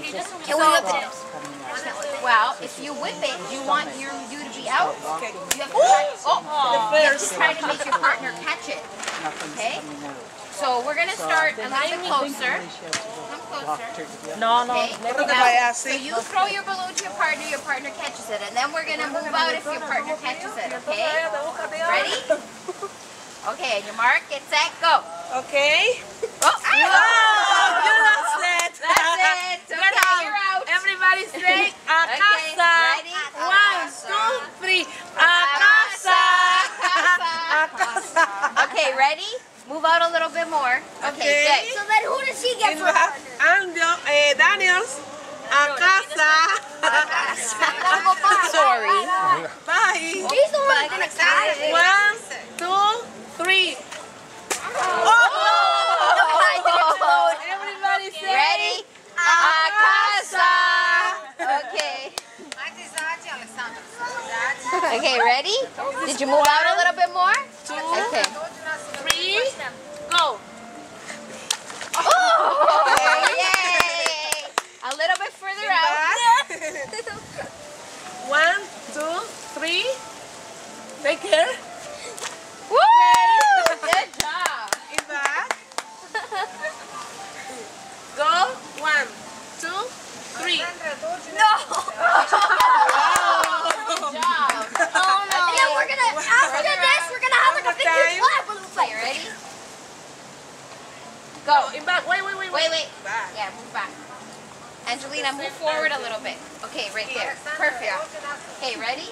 Can we whip it? Well, if you whip it, you want you to be out. Okay. You have to you have to try to make your partner catch it. Okay? So we're gonna start a little bit closer. Come closer. No, no. Okay. Now, So you throw your balloon to your partner catches it, and then we're gonna move out if your partner catches it. Okay? Ready? Okay, and your mark, get set, go. Okay. Oh, Wow, you lost it. that's it. Okay, you're out. Everybody say a Okay, casa. ready? 1, 2, 3. A casa. A casa. Okay, ready? Move out a little bit more. Okay, Okay. good. So then who does she get for her? Daniels. A casa. Sorry. Bye. He's the one gonna catch it. 1, 2, 3. Everybody say Ready? A casa. Okay. Okay, ready? Did you move out a little bit more? 2, Okay. 3, go. Oh, yay! A little bit further out. 1, 2, 3. Take care. Woo! Good job. In back. Go. 1, 2, 3. No. Good job. Oh no. Yeah, we're gonna after this we're gonna have like a big huge clap when we play. Ready? Go. In back. Wait. Wait. Back. Yeah, move back. Angelina, move forward a little bit. Okay, right there. Perfect. Okay, ready?